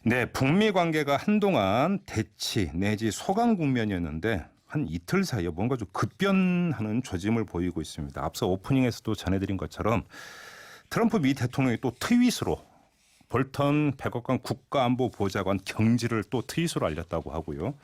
네, 북미 관계가 한동안 대치 내지 소강 국면이었는데 한 이틀 사이에 뭔가 좀 급변하는 조짐을 보이고 있습니다. 앞서 오프닝에서도 전해드린 것처럼 트럼프 미 대통령이 또 트윗으로 볼턴 백악관 국가안보보좌관 경질을 또 트윗으로 알렸다고 하고요.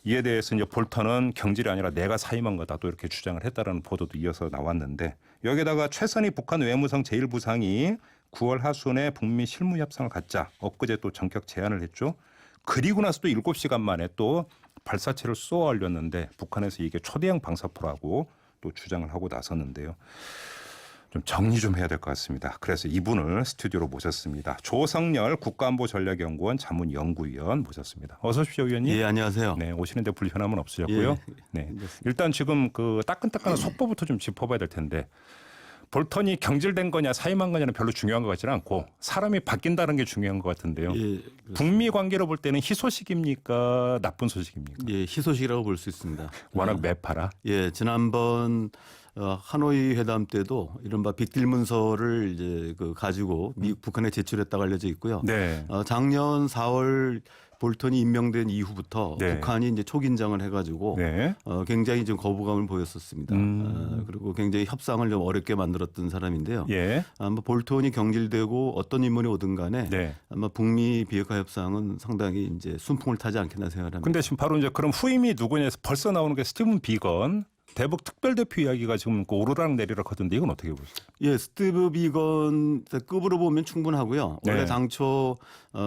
이에 대해서 이제 볼턴은 경질이 아니라 내가 사임한 거다 또 이렇게 주장을 했다라는 보도도 이어서 나왔는데 여기다가 최선희 북한 외무성 제1부상이 9월 하순에 북미 실무 협상을 갖자 엊그제 또 전격 제안을 했죠. 그리고 나서 또 7시간 만에 또 발사체를 쏘아 올렸는데 북한에서 이게 초대형 방사포라고 또 주장을 하고 나섰는데요. 좀 정리 좀 해야 될 것 같습니다. 그래서 이분을 스튜디오로 모셨습니다. 조성열 국가안보전략연구원 자문연구위원 모셨습니다. 어서 오십시오, 위원님. 예, 안녕하세요. 네, 오시는데 불편함은 없으셨고요. 예, 네, 일단 지금 그 따끈따끈한 속보부터 좀 짚어봐야 될 텐데 볼턴이 경질된 거냐 사임한 거냐는 별로 중요한 것 같지는 않고 사람이 바뀐다는 게 중요한 것 같은데요. 예, 북미 관계로 볼 때는 희소식입니까? 나쁜 소식입니까? 예, 희소식이라고 볼 수 있습니다. 워낙 매파라. 예, 지난번 하노이 회담 때도 이른바 빅딜 문서를 이제 가지고 북한에 제출했다고 알려져 있고요. 네. 작년 4월 볼턴이 임명된 이후부터 네. 북한이 이제 초긴장을 해가지고 네. 굉장히 좀 거부감을 보였었습니다. 그리고 굉장히 협상을 좀 어렵게 만들었던 사람인데요. 예. 아마 볼턴이 경질되고 어떤 인물이 오든 간에 네. 아마 북미 비핵화 협상은 상당히 이제 순풍을 타지 않겠나 생각합니다. 근데 지금 바로 이제 그럼 후임이 누구냐 해서 벌써 나오는 게 스티븐 비건 대북 특별대표 이야기가 지금 그 오르락 내리락 하던데 이건 어떻게 보세요? 예, 스티브 비건 급으로 보면 충분하고요. 네. 원래 당초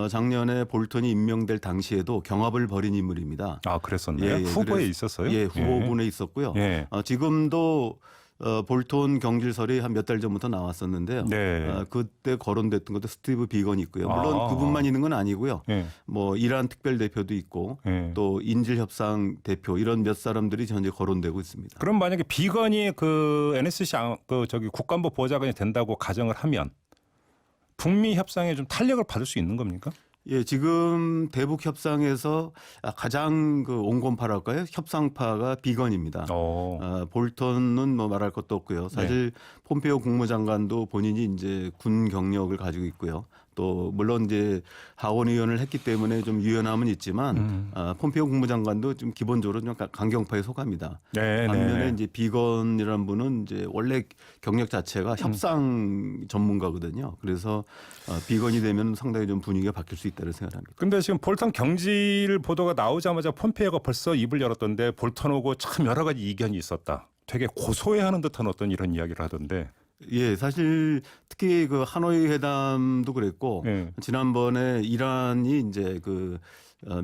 작년에 볼턴이 임명될 당시에도 경합을 벌인 인물입니다. 아, 그랬었나요? 예, 예. 후보에 있었어요? 예, 후보군에 있었고요. 예. 지금도 볼턴 경질설이 한 몇 달 전부터 나왔었는데요. 네. 그때 거론됐던 것도 스티브 비건이 있고요. 물론 아. 그분만 있는 건 아니고요. 예. 뭐 이란 특별 대표도 있고 예. 또 인질 협상 대표 이런 몇 사람들이 현재 거론되고 있습니다. 그럼 만약에 비건이 그 NSC 그 저기 국가안보 보좌관이 된다고 가정을 하면 북미 협상에 좀 탄력을 받을 수 있는 겁니까? 예, 지금 대북 협상에서 가장 그 온건파랄까요? 협상파가 비건입니다. 볼턴은 뭐 말할 것도 없고요. 사실 폼페이오 국무장관도 본인이 이제 군 경력을 가지고 있고요. 또 물론 이제 하원 의원을 했기 때문에 좀 유연함은 있지만 폼페이오 국무장관도 좀 기본적으로 좀 강경파에 속합니다. 네, 반면에 네. 이제 비건이라는 분은 이제 원래 경력 자체가 협상 전문가거든요. 그래서 비건이 되면 상당히 좀 분위기가 바뀔 수 있다고 생각합니다. 근데 지금 볼턴 경질 보도가 나오자마자 폼페이오가 벌써 입을 열었던데 볼턴하고 참 여러 가지 이견이 있었다. 되게 고소해하는 듯한 어떤 이런 이야기를 하던데. 예, 사실 특히 그 하노이 회담도 그랬고 예. 지난번에 이란이 이제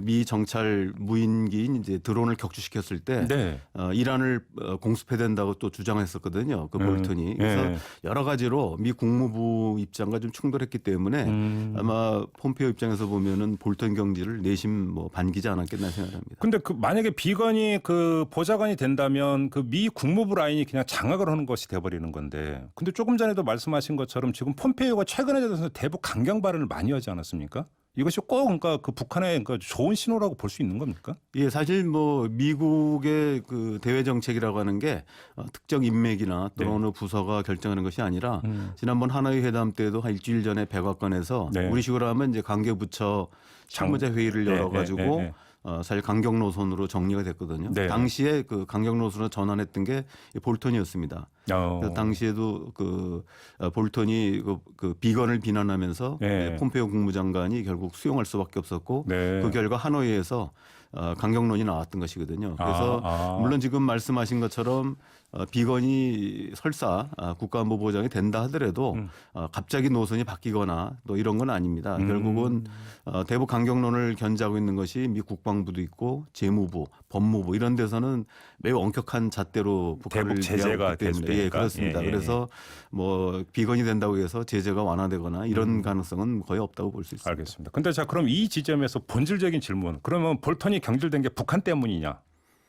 미 정찰 무인기인 이제 드론을 격추시켰을 때 네. 이란을 공습해야 된다고 또 주장했었거든요. 그 볼턴이. 그래서 여러 가지로 미 국무부 입장과 좀 충돌했기 때문에 아마 폼페이오 입장에서 보면은 볼턴 경질을 내심 뭐 반기지 않았겠나 생각합니다. 근데 그 만약에 비건이 그 보좌관이 된다면 그 미 국무부 라인이 그냥 장악을 하는 것이 돼버리는 건데. 근데 조금 전에도 말씀하신 것처럼 지금 폼페이오가 최근에 들어서 대북 강경 발언을 많이 하지 않았습니까? 이것이 꼭 그러니까 그 북한의 그러니까 좋은 신호라고 볼 수 있는 겁니까? 예, 사실 뭐 미국의 그 대외 정책이라고 하는 게 특정 인맥이나 또는 어느 부서가 결정하는 것이 아니라 지난번 하노이 회담 때도 한 일주일 전에 백악관에서 네. 우리식으로 하면 이제 관계부처 실무자 회의를 열어가지고 사실 강경 노선으로 정리가 됐거든요. 네. 당시에 그 강경 노선으로 전환했던 게 볼턴이었습니다. 그래서 당시에도 볼턴이 그 비건을 비난하면서 폼페이오 국무장관이 결국 수용할 수밖에 없었고 그 결과 하노이에서 강경론이 나왔던 것이거든요. 그래서 물론 지금 말씀하신 것처럼 비건이 설사 국가안보보장이 된다 하더라도 갑자기 노선이 바뀌거나 또 이런 건 아닙니다. 결국은 대북 강경론을 견지하고 있는 것이 미 국방부도 있고 재무부, 법무부 이런 데서는 매우 엄격한 잣대로 북한을 대북 제재가 때문에 예, 그렇습니다. 그래서 뭐 비건이 된다고 해서 제재가 완화되거나 이런 가능성은 거의 없다고 볼 수 있습니다. 알겠습니다. 근데 자 그럼 이 지점에서 본질적인 질문. 그러면 볼턴이 경질된 게 북한 때문이냐?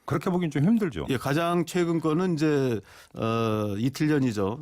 그렇게 보기는 좀 힘들죠. 예, 가장 최근 거는 이제 이틀 전이죠.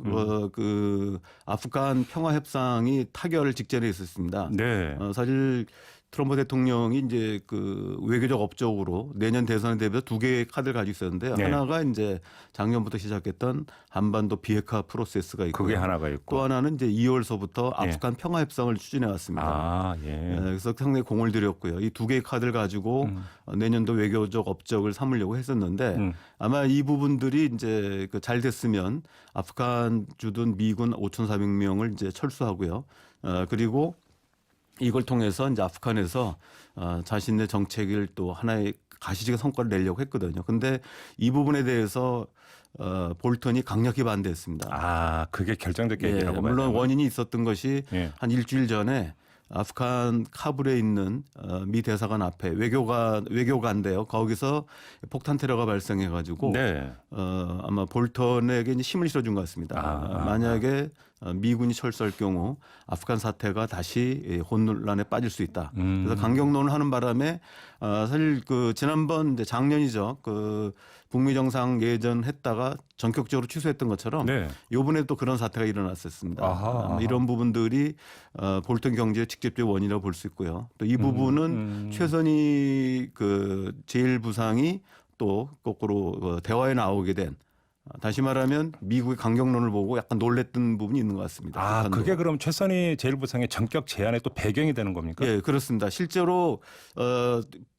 그 아프간 평화 협상이 타결 직전에 있었습니다. 네. 사실 트럼프 대통령이 이제 그 외교적 업적으로 내년 대선에 대비해서 두 개의 카드를 가지고 있었는데요. 네. 하나가 이제 작년부터 시작했던 한반도 비핵화 프로세스가 있고 그게 하나가 있고 또 하나는 이제 2월서부터 아프간 평화 협상을 추진해 왔습니다. 아, 예. 그래서 상당히 공을 들였고요. 이 두 개의 카드를 가지고 내년도 외교적 업적을 삼으려고 했었는데 아마 이 부분들이 이제 잘 됐으면 아프간 주둔 미군 5,400명을 이제 철수하고요. 그리고 이걸 통해서 이제 아프간에서 자신의 정책을 또 하나의 가시적인 성과를 내려고 했거든요. 근데 이 부분에 대해서 볼턴이 강력히 반대했습니다. 아, 그게 결정적 계기라고 물론 말하면. 원인이 있었던 것이 예. 한 일주일 전에 아프간 카불에 있는 미 대사관 앞에 외교관인데요. 거기서 폭탄 테러가 발생해가지고 네. 아마 볼턴에게 이제 힘을 실어준 것 같습니다. 만약에 미군이 철수할 경우 아프간 사태가 다시 혼란에 빠질 수 있다. 그래서 강경론을 하는 바람에 사실 그 지난번 이제 작년이죠. 그 북미 정상 예전했다가 전격적으로 취소했던 것처럼 네. 이번에 또 그런 사태가 일어났었습니다. 아하. 이런 부분들이 볼턴 경제의 직접적 원인이라고 볼 수 있고요. 또 이 부분은 최선희 그 제1부상이 또 거꾸로 대화에 나오게 된 다시 말하면 미국의 강경론을 보고 약간 놀랬던 부분이 있는 것 같습니다. 아, 북한도. 그게 그럼 최선희 제1부상의 전격 제안의 또 배경이 되는 겁니까? 예, 그렇습니다. 실제로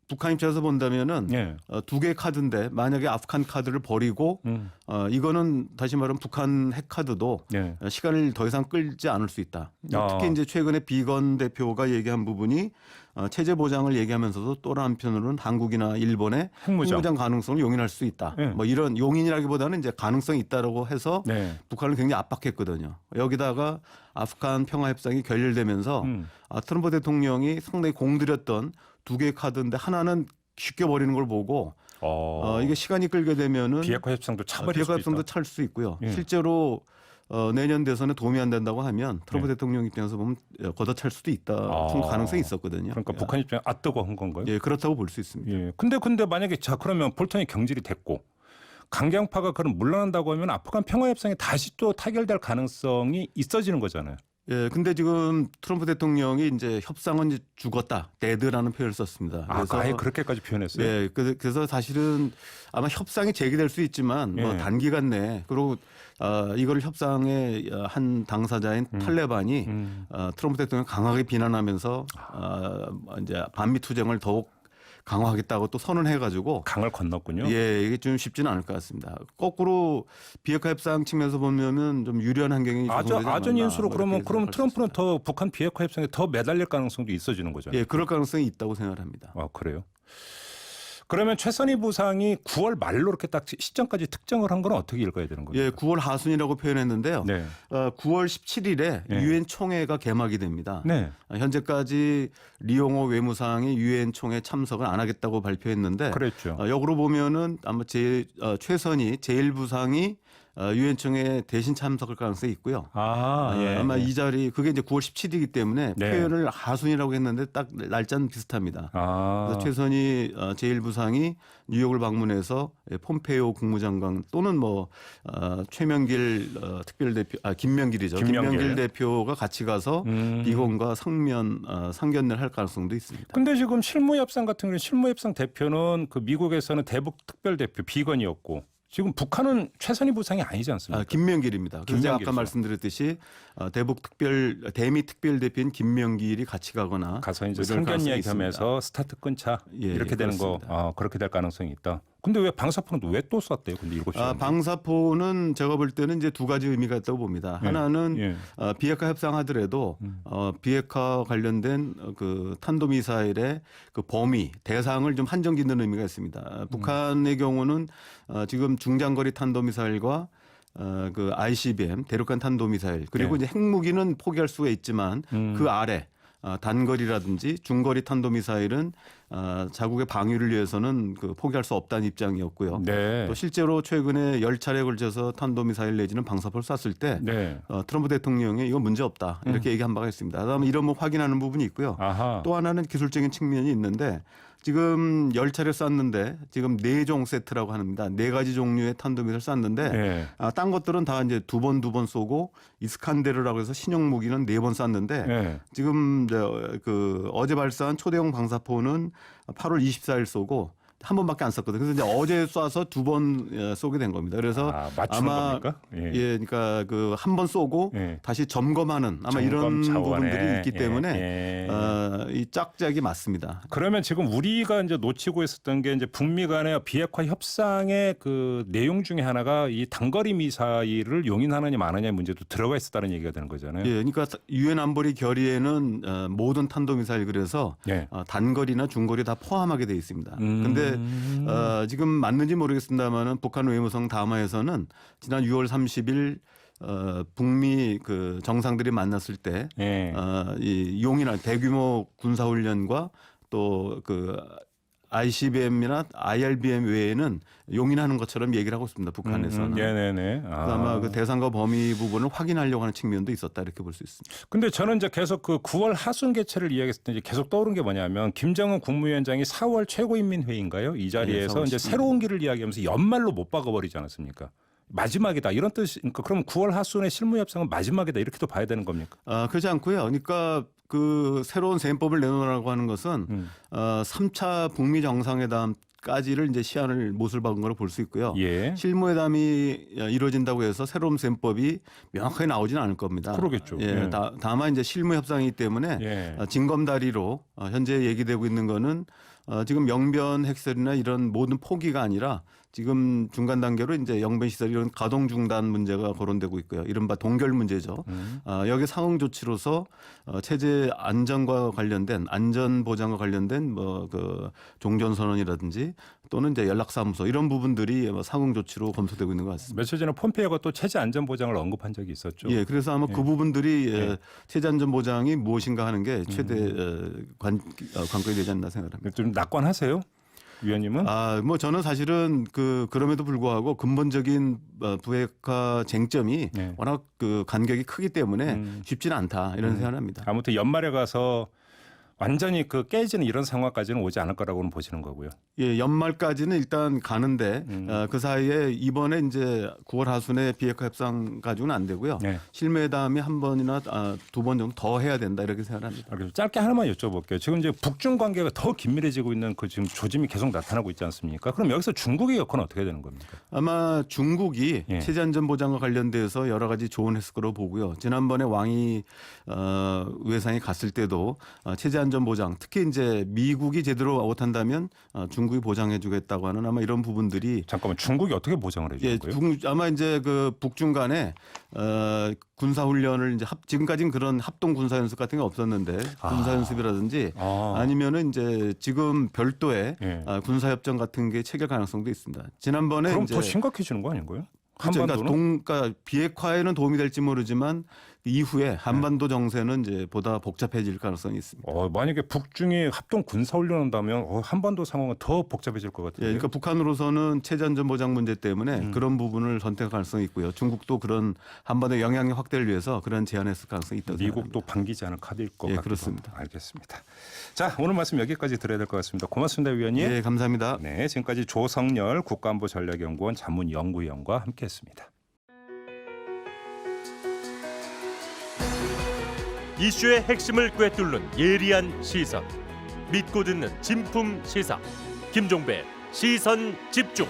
북한 입장에서 본다면은 예. 두 개의 카드인데 만약에 아프간 카드를 버리고 이거는 다시 말하면 북한 핵 카드도 예. 시간을 더 이상 끌지 않을 수 있다. 아. 특히 이제 최근에 비건 대표가 얘기한 부분이 체제 보장을 얘기하면서도 또 한편으로는 한국이나 일본의 핵무장 가능성을 용인할 수 있다. 예. 뭐 이런 용인이라기보다는 이제 가능성이 있다라고 해서 네. 북한을 굉장히 압박했거든요. 여기다가 아프간 평화 협상이 결렬되면서 트럼프 대통령이 상당히 공들였던 두 개의 카드인데 하나는 쉽게 버리는 걸 보고 이게 시간이 끌게 되면은 비핵화 협상도 차버릴 비핵화 수 협상도 있다. 찰 수 있고요. 예. 실제로 내년 대선에 도움이 안 된다고 하면 트럼프 예. 대통령 입장에서 보면 걷어찰 수도 있다. 좀 가능성이 있었거든요. 그러니까 북한 입장에 뜨거 한 건가요? 예, 그렇다고 볼 수 있습니다. 예. 근데 만약에 자 그러면 볼턴이 경질이 됐고 강경파가 그럼 물러난다고 하면 아프간 평화 협상이 다시 또 타결될 가능성이 있어지는 거잖아요. 예, 근데 지금 트럼프 대통령이 이제 협상은 이제 죽었다, 데드라는 표현을 썼습니다. 그래서 아예 그렇게까지 표현했어요. 예, 그래서 사실은 아마 협상이 재개될 수 있지만 뭐 예. 단기간 내에 그리고 이거를 협상의 한 당사자인 탈레반이 트럼프 대통령 강하게 비난하면서 이제 반미 투쟁을 더욱 강화하겠다고 또 선언해가지고 강을 건넜군요. 예, 이게 좀 쉽지는 않을 것 같습니다. 거꾸로 비핵화 협상 측면에서 보면은 좀 유리한 환경이 아전 인수로 그러면 트럼프는 수 더 북한 비핵화 협상에 더 매달릴 가능성도 있어지는 거죠. 예, 그럴 가능성이 있다고 생각합니다. 아, 그래요? 그러면 최선희 부상이 9월 말로 이렇게 딱 시점까지 특정을 한 건 어떻게 읽어야 되는 거예요? 예, 9월 하순이라고 표현했는데요. 네. 9월 17일에 네. 유엔 총회가 개막이 됩니다. 네. 현재까지 리용호 외무상이 유엔 총회 참석을 안 하겠다고 발표했는데 그랬죠. 역으로 보면은 아마 최선희 제1부상이 유엔 총회 대신 참석할 가능성이 있고요. 예. 아마 이 자리 그게 이제 9월 17일이기 때문에 네. 표현을 하순이라고 했는데 딱 날짜는 비슷합니다. 그래서 최선희 제1부상이 뉴욕을 방문해서 폼페이오 국무장관 또는 뭐 최명길 특별대표 김명길이죠. 김명길 대표가 같이 가서 비건과 상견례를 할 가능성도 있습니다. 근데 지금 실무협상 같은 경우는 실무협상 대표는 그 미국에서는 대북 특별대표 비건이었고 지금 북한은 최선희 부상이 아니지 않습니까? 김명길입니다. 그래서 제가 아까 말씀드렸듯이 대미 특별대표인 김명길이 같이 가서 이제 상견례 겸해서 스타트 끊자 이렇게 되는 거 그렇게 될 가능성이 있다. 근데 왜 방사포는 왜 또 쐈대요? 근데 7시. 방사포는 제가 볼 때는 이제 두 가지 의미가 있다고 봅니다. 하나는 비핵화 협상하더라도 비핵화 관련된 그 탄도미사일의 그 범위 대상을 좀 한정 짓는 의미가 있습니다. 북한의 경우는 지금 중장거리 탄도미사일과 그 ICBM 대륙간 탄도미사일 그리고 이제 핵무기는 포기할 수가 있지만 그 아래 단거리라든지 중거리 탄도미사일은 자국의 방위를 위해서는 그 포기할 수 없다는 입장이었고요. 네. 또 실제로 최근에 10차례에 걸쳐서 탄도미사일 내지는 방사포를 쐈을 때 트럼프 대통령이 이건 문제 없다 이렇게 얘기한 바가 있습니다. 그다음에 이런 뭐 확인하는 부분이 있고요. 또 하나는 기술적인 측면이 있는데 지금 10차례 쐈는데 지금 4종 세트라고 합니다. 4가지 종류의 탄도미사를 쐈는데 딴 것들은 다 이제 두 번 쏘고 이스칸데르라고 해서 신형 무기는 4번 쐈는데 지금 그 어제 발사한 초대형 방사포는 8월 24일 쏘고 한 번밖에 안 썼거든요. 그래서 이제 어제 쏴서 2번 쏘게 된 겁니다. 그래서 맞추는 아마 겁니까? 그러니까 그 한 번 쏘고 다시 점검하는 아마 이런 부분들이 있기 때문에 이 짝짝이 맞습니다. 그러면 지금 우리가 이제 놓치고 있었던 게 이제 북미 간의 비핵화 협상의 그 내용 중에 하나가 이 단거리 미사일을 용인하느냐 마느냐의 문제도 들어가 있었다는 얘기가 되는 거잖아요. 그러니까 유엔 안보리 결의에는 모든 탄도미사일 그래서 단거리나 중거리 다 포함하게 돼 있습니다. 근데 지금 맞는지 모르겠습니다만은 북한 외무성 담화에서는 지난 6월 30일 북미 그 정상들이 만났을 때 이 용인할 대규모 군사 훈련과 또 그 ICBM이나 IRBM 외에는 용인하는 것처럼 얘기를 하고 있습니다. 북한에서는. 네네네. 아마 그 대상과 범위 부분을 확인하려고 하는 측면도 있었다 이렇게 볼 수 있습니다. 근데 저는 이제 계속 그 9월 하순 개최를 이야기했을 때 이제 계속 떠오른 게 뭐냐면 김정은 국무위원장이 4월 최고인민회의인가요? 이 자리에서 이제 새로운 길을 이야기하면서 연말로 못 박아버리지 않았습니까? 마지막이다 이런 뜻이니까 그럼 9월 하순의 실무 협상은 마지막이다 이렇게도 봐야 되는 겁니까? 그렇지 않고요. 그러니까 그 새로운 셈법을 내놓으라고 하는 것은 3차 북미 정상회담까지를 이제 시한을 못을 박은 걸로 볼 수 있고요. 실무회담이 이루어진다고 해서 새로운 셈법이 명확하게 나오지는 않을 겁니다. 그러겠죠. 다만 이제 실무 협상이기 때문에 징검다리로 현재 얘기되고 있는 거는 지금 영변 핵설이나 이런 모든 포기가 아니라 지금 중간 단계로 이제 영변 시설 이런 가동 중단 문제가 거론되고 있고요. 이른바 동결 문제죠. 여기 상응 조치로서 체제 안전과 관련된 안전 보장과 관련된 뭐 그 종전 선언이라든지 또는 이제 연락사무소 이런 부분들이 상응 조치로 검토되고 있는 것 같습니다. 며칠 전에 폼페이오가 또 체제 안전 보장을 언급한 적이 있었죠. 그래서 아마 그 부분들이 체제 안전 보장이 무엇인가 하는 게 최대 관건이 되지 않나 생각합니다. 좀 낙관하세요? 위원님은? 뭐 저는 사실은 그럼에도 불구하고 근본적인 부핵화 쟁점이 워낙 그 간격이 크기 때문에 쉽지는 않다 이런 생각을 합니다. 아무튼 연말에 가서 완전히 그 깨지는 이런 상황까지는 오지 않을 거라고는 보시는 거고요. 연말까지는 일단 가는데 그 사이에 이번에 이제 9월 하순에 비핵화 협상 가지고는 안 되고요. 실무회담이 한 번이나 2번 정도 더 해야 된다 이렇게 생각합니다. 알겠습니다. 짧게 하나만 여쭤볼게요. 지금 이제 북중 관계가 더 긴밀해지고 있는 그 지금 조짐이 계속 나타나고 있지 않습니까? 그럼 여기서 중국의 역할은 어떻게 되는 겁니까? 아마 중국이 체제 안전 보장과 관련돼서 여러 가지 조언했을 거로 보고요. 지난번에 왕이 외상에 갔을 때도 체제 안전 보장, 특히 이제 미국이 제대로 못한다면 중국이 보장해주겠다고 하는 아마 이런 부분들이 잠깐만 중국이 어떻게 보장을 해주는 거예요? 아마 이제 그 북중 간에 군사 훈련을 이제 지금까지는 그런 합동 군사 연습 같은 게 없었는데 군사 연습이라든지 아니면은 이제 지금 별도의 군사 협정 같은 게 체결 가능성도 있습니다. 지난번에 그럼 이제 더 심각해지는 거 아닌가요? 그렇죠. 한반도는? 그러니까 비핵화에는 도움이 될지 모르지만 이후에 한반도 정세는 이제 보다 복잡해질 가능성이 있습니다. 만약에 북중이 합동 군사 훈련한다면 한반도 상황은 더 복잡해질 것 같아요. 그러니까 북한으로서는 체제 안전 보장 문제 때문에 그런 부분을 선택할 가능성이 있고요. 중국도 그런 한반도 영향력 확대를 위해서 그런 제안했을 가능성이 있다고 생각합니다. 미국도 반기지 않을 카드일 것 같아요. 그렇습니다. 알겠습니다. 자, 오늘 말씀 여기까지 드려야 될 것 같습니다. 고맙습니다, 위원님. 감사합니다. 네, 지금까지 조성열 국가안보전략연구원 자문연구위원과 함께했습니다. 이슈의 핵심을 꿰뚫는 예리한 시선, 믿고 듣는 진품 시사 김종배 시선 집중.